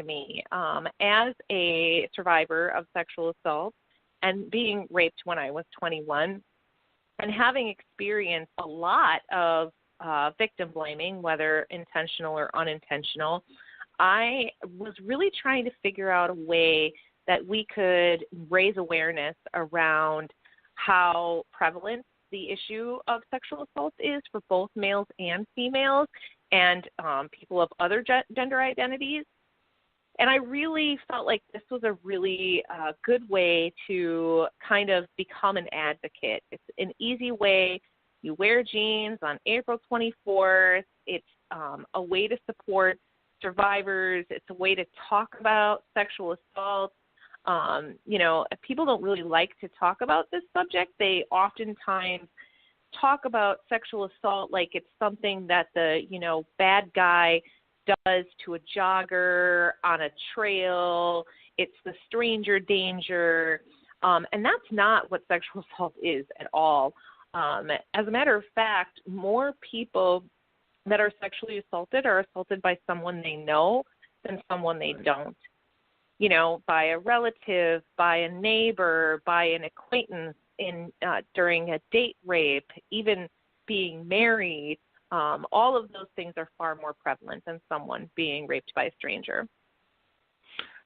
to me. As a survivor of sexual assault and being raped when I was 21 and having experienced a lot of victim blaming, whether intentional or unintentional, I was really trying to figure out a way that we could raise awareness around how prevalent the issue of sexual assault is for both males and females and people of other gender identities. And I really felt like this was a really good way to kind of become an advocate. It's an easy way. You wear jeans on April 24th. It's a way to support survivors. It's a way to talk about sexual assault. People don't really like to talk about this subject. They oftentimes talk about sexual assault like it's something that the, bad guy does to a jogger on a trail. It's the stranger danger. And that's not what sexual assault is at all. As a matter of fact, more people that are sexually assaulted are assaulted by someone they know than someone they don't. By a relative, by a neighbor, by an acquaintance during a date rape, even being married. All of those things are far more prevalent than someone being raped by a stranger.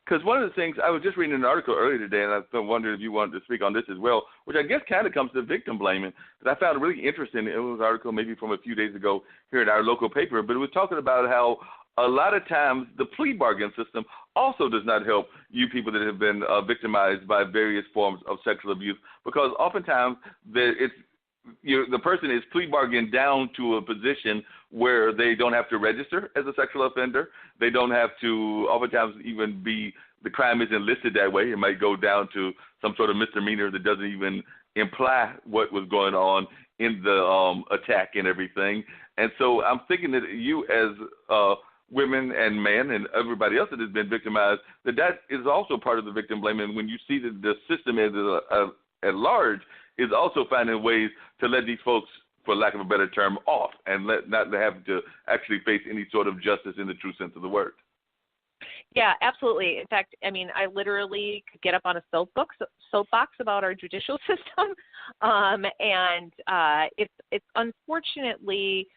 Because one of the things, I was just reading an article earlier today, and I wondered if you wanted to speak on this as well, which I guess kind of comes to victim blaming, that I found really interesting. It was an article maybe from a few days ago here in our local paper, but it was talking about how a lot of times the plea bargain system also does not help you people that have been victimized by various forms of sexual abuse, because oftentimes the person is plea bargained down to a position where they don't have to register as a sexual offender. They don't have to oftentimes even the crime isn't listed that way. It might go down to some sort of misdemeanor that doesn't even imply what was going on in the attack and everything. And so I'm thinking that you as women and men and everybody else that has been victimized, that is also part of the victim blaming. When you see that the system at large is also finding ways to let these folks, for lack of a better term, off and not have to actually face any sort of justice in the true sense of the word. Yeah, absolutely. In fact, I literally could get up on a soapbox about our judicial system, and it's unfortunately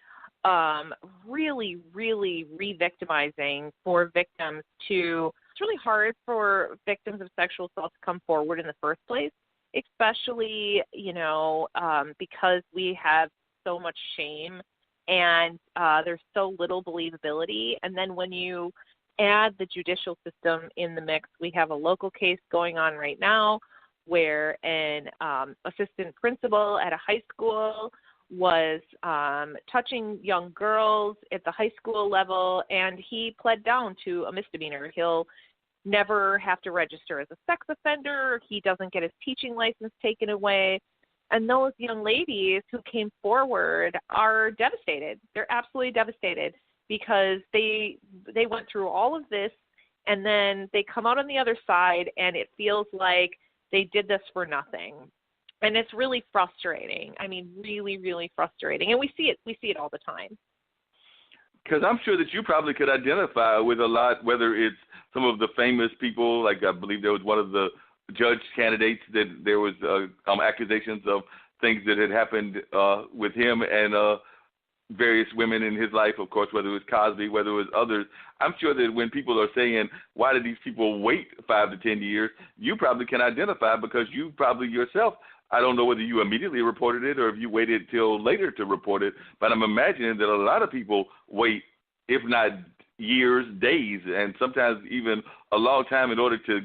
really, really re-victimizing for victims to. It's really hard for victims of sexual assault to come forward in the first place, especially because we have so much shame and there's so little believability. And then when you add the judicial system in the mix, we have a local case going on right now where an assistant principal at a high school was touching young girls at the high school level, and he pled down to a misdemeanor. He'll never have to register as a sex offender. He doesn't get his teaching license taken away. And those young ladies who came forward are devastated. They're absolutely devastated because they went through all of this, and then they come out on the other side, and it feels like they did this for nothing. And it's really frustrating. Really, really frustrating. And we see it all the time. Because I'm sure that you probably could identify with a lot, whether it's some of the famous people, like I believe there was one of the judge candidates that there was accusations of things that had happened with him and various women in his life, of course, whether it was Cosby, whether it was others. I'm sure that when people are saying, why did these people wait 5 to 10 years, you probably can identify because you probably yourself, I don't know whether you immediately reported it or if you waited till later to report it, but I'm imagining that a lot of people wait, if not years, days, and sometimes even a long time in order to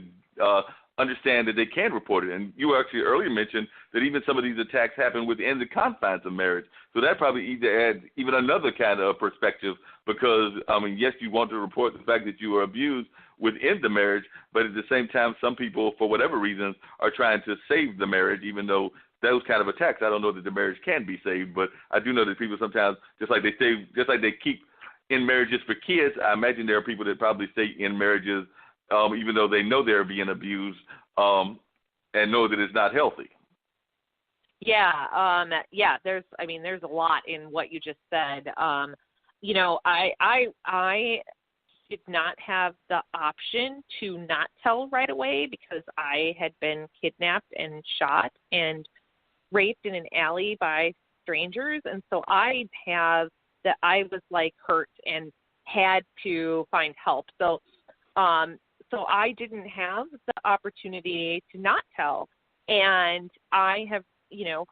understand that they can report it. And you actually earlier mentioned that even some of these attacks happen within the confines of marriage. So that probably either adds even another kind of perspective because, yes, you want to report the fact that you were abused within the marriage, but at the same time, some people, for whatever reasons, are trying to save the marriage, even though those kind of attacks, I don't know that the marriage can be saved, but I do know that people sometimes, just like they keep in marriages for kids, I imagine there are people that probably stay in marriages even though they know they're being abused and know that it's not healthy. Yeah, there's a lot in what you just said. I did not have the option to not tell right away because I had been kidnapped and shot and raped in an alley by strangers. And so I was like hurt and had to find help. So I didn't have the opportunity to not tell. And I have,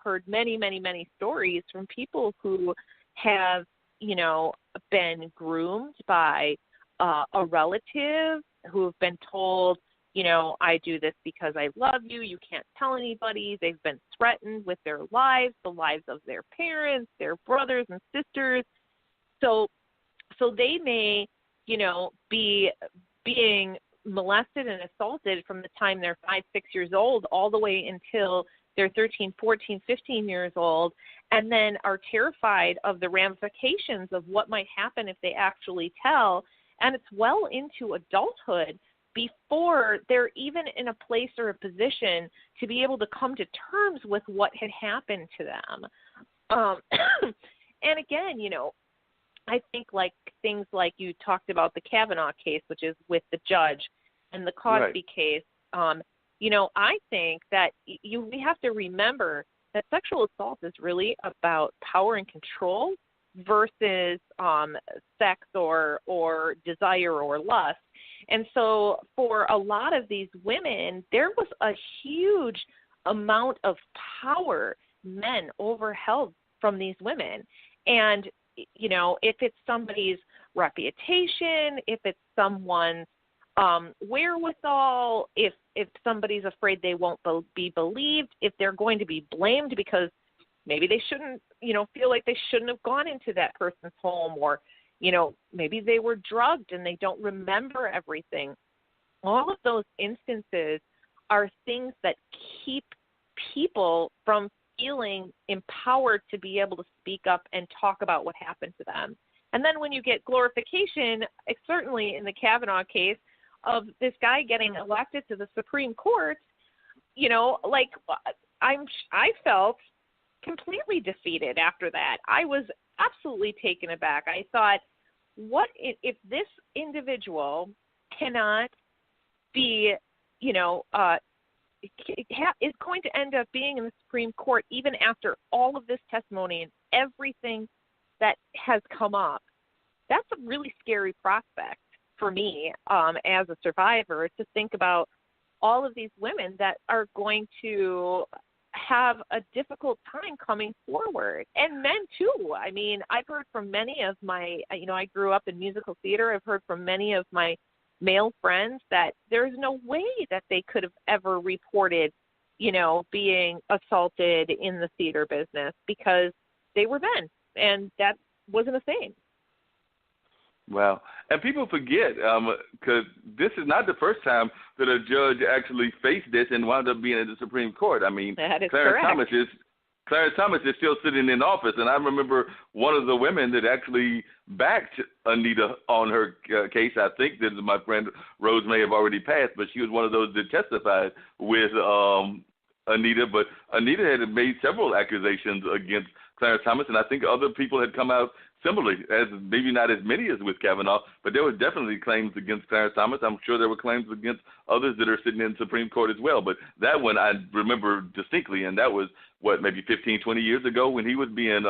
heard many, many, many stories from people who have, been groomed by a relative, who have been told, I do this because I love you. You can't tell anybody. They've been threatened with their lives, the lives of their parents, their brothers and sisters. So they may, be being molested and assaulted from the time they're 5, 6 years old all the way until they're 13, 14, 15 years old, and then are terrified of the ramifications of what might happen if they actually tell. And it's well into adulthood before they're even in a place or a position to be able to come to terms with what had happened to them. And again, I think like things like you talked about the Kavanaugh case, which is with the judge, and the Cosby case, I think that we have to remember that sexual assault is really about power and control versus sex or desire or lust. And so for a lot of these women, there was a huge amount of power men overheld from these women. And, if it's somebody's reputation, if it's someone's wherewithal, if somebody's afraid they won't be believed, if they're going to be blamed because maybe they shouldn't, feel like they shouldn't have gone into that person's home, or, maybe they were drugged and they don't remember everything. All of those instances are things that keep people from feeling empowered to be able to speak up and talk about what happened to them. And then when you get glorification, certainly in the Kavanaugh case, of this guy getting elected to the Supreme Court, I felt completely defeated after that. I was absolutely taken aback. I thought, what if this individual cannot be, is going to end up being in the Supreme Court even after all of this testimony and everything that has come up? That's a really scary prospect for me as a survivor, to think about all of these women that are going to have a difficult time coming forward, and men too. I mean, I've heard from many of my, I grew up in musical theater. I've heard from many of my male friends that there's no way that they could have ever reported, being assaulted in the theater business because they were men, and that wasn't a thing. Wow. And people forget, because this is not the first time that a judge actually faced this and wound up being in the Supreme Court. I mean, that is Clarence correct. Clarence Thomas is still sitting in office, and I remember one of the women that actually backed Anita on her case. I think that my friend Rose may have already passed, but she was one of those that testified with Anita. But Anita had made several accusations against Clarence Thomas, and I think other people had come out similarly, as maybe not as many as with Kavanaugh, but there were definitely claims against Clarence Thomas. I'm sure there were claims against others that are sitting in the Supreme Court as well. But that one I remember distinctly, and that was, maybe 15, 20 years ago when he was being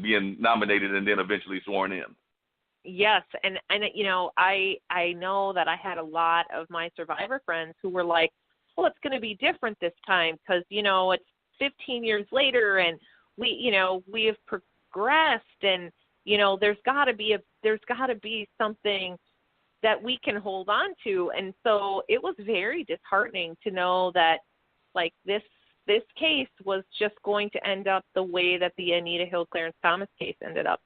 being nominated and then eventually sworn in. Yes, and I know that I had a lot of my survivor friends who were like, well, it's going to be different this time because, it's 15 years later and we have progressed, and there's got to be something that we can hold on to. And so it was very disheartening to know that this case was just going to end up the way that the Anita Hill Clarence Thomas case ended up.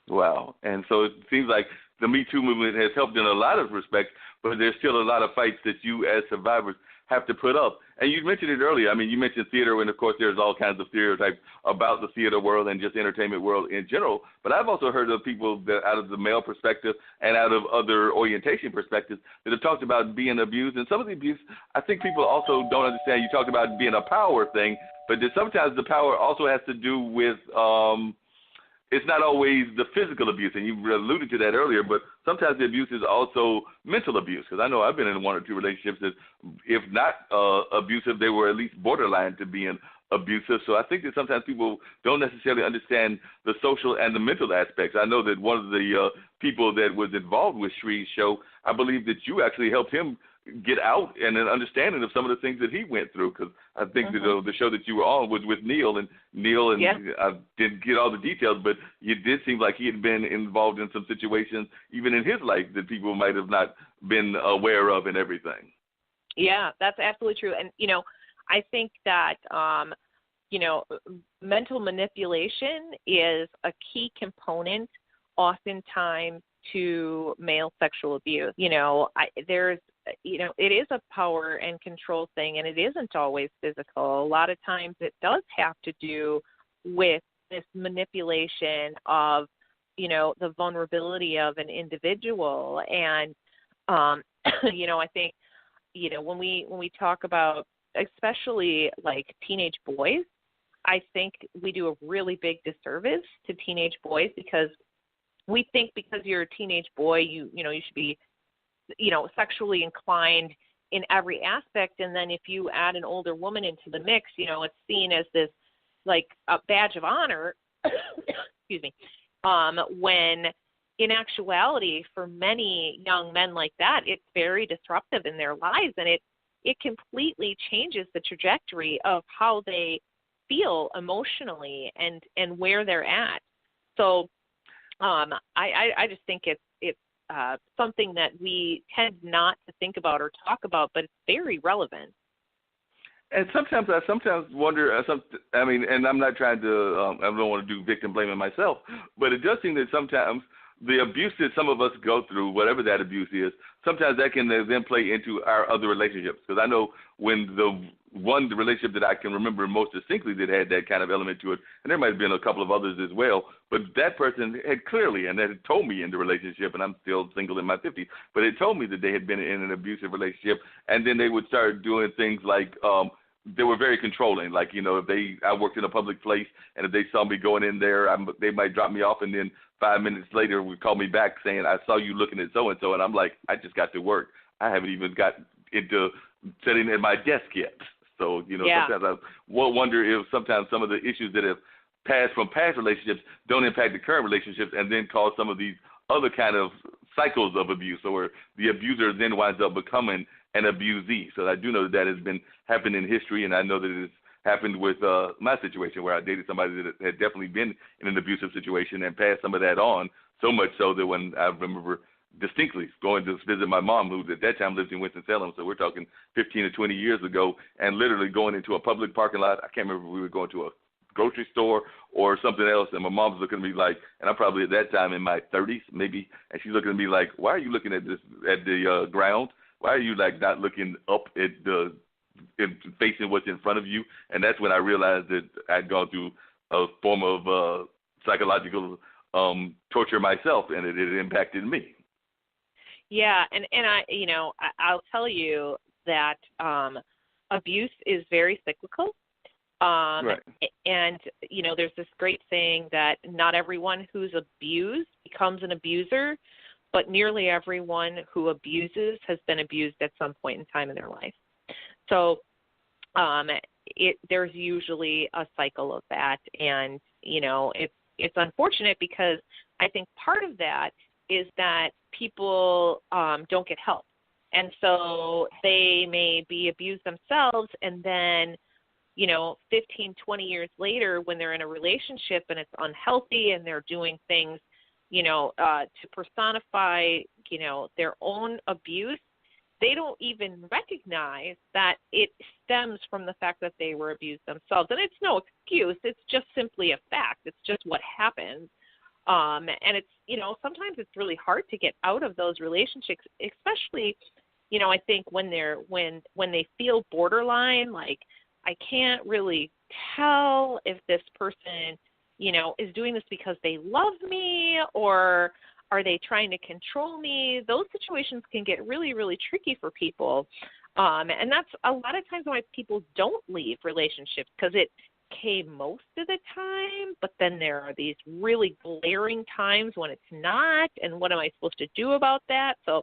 Wow. And so it seems like the Me Too movement has helped in a lot of respects, but there's still a lot of fights that you as survivors have to put up. And you mentioned it earlier. I mean, you mentioned theater, and of course there's all kinds of stereotypes about the theater world and just entertainment world in general. But I've also heard of people that out of the male perspective and out of other orientation perspectives that have talked about being abused. And some of the abuse, I think people also don't understand. You talked about being a power thing, but that sometimes the power also has to do with it's not always the physical abuse, and you alluded to that earlier, but sometimes the abuse is also mental abuse, because I know I've been in one or two relationships that, if not abusive, they were at least borderline to being abusive. So I think that sometimes people don't necessarily understand the social and the mental aspects. I know that one of the people that was involved with Shree's show, I believe that you actually helped him get out and an understanding of some of the things that he went through, because I think that the show that you were on was with Neil, and I didn't get all the details, but it did seem like he had been involved in some situations even in his life that people might have not been aware of and everything. Yeah, that's absolutely true. And, I think that, mental manipulation is a key component oftentimes to male sexual abuse. It is a power and control thing, and it isn't always physical. A lot of times it does have to do with this manipulation of, the vulnerability of an individual. And, I think, when we talk about, especially like teenage boys, I think we do a really big disservice to teenage boys, because we think because you're a teenage boy, you should be, sexually inclined in every aspect. And then if you add an older woman into the mix, it's seen as this, like, a badge of honor, excuse me, when in actuality, for many young men like that, it's very disruptive in their lives, and it completely changes the trajectory of how they feel emotionally and where they're at. So I just think it's something that we tend not to think about or talk about, but it's very relevant. And sometimes I wonder, and I'm not trying to, I don't want to do victim blaming myself, but it does seem that sometimes the abuse that some of us go through, whatever that abuse is, sometimes that can then play into our other relationships. Because I know when the relationship that I can remember most distinctly that had that kind of element to it, and there might have been a couple of others as well, but that person had clearly, and that had told me in the relationship, and I'm still single in my 50s, but it told me that they had been in an abusive relationship, and then they would start doing things like, they were very controlling. Like, I worked in a public place, and if they saw me going in there, they might drop me off, and then 5 minutes later would call me back saying, I saw you looking at so-and-so, and I'm like, I just got to work. I haven't even got into sitting at my desk yet. So, sometimes I wonder if sometimes some of the issues that have passed from past relationships don't impact the current relationships and then cause some of these other kind of cycles of abuse, or the abuser then winds up becoming an abusee. So I do know that has been happening in history, and I know that it has happened with my situation where I dated somebody that had definitely been in an abusive situation and passed some of that on, so much so that when I remember distinctly going to visit my mom, who at that time lived in Winston-Salem, so we're talking 15 or 20 years ago, and literally going into a public parking lot. I can't remember if we were going to a grocery store or something else, and my mom's looking at me like, and I'm probably at that time in my 30s maybe, and she's looking at me like, why are you looking at the ground? Why are you like not looking up at facing what's in front of you? And that's when I realized that I'd gone through a form of psychological torture myself, and it had impacted me. Yeah, and I'll tell you that abuse is very cyclical. Right. And, there's this great saying that not everyone who's abused becomes an abuser, but nearly everyone who abuses has been abused at some point in time in their life. So there's usually a cycle of that. And, it's unfortunate, because I think part of that is that people don't get help. And so they may be abused themselves, and then 15, 20 years later, when they're in a relationship and it's unhealthy and they're doing things, to personify, their own abuse, they don't even recognize that it stems from the fact that they were abused themselves. And it's no excuse. It's just simply a fact. It's just what happens. And it's, sometimes it's really hard to get out of those relationships, especially, I think when they feel borderline, like, I can't really tell if this person, is doing this because they love me, or are they trying to control me? Those situations can get really, really tricky for people. And that's a lot of times why people don't leave relationships, because it okay most of the time, but then there are these really glaring times when it's not, and what am I supposed to do about that? So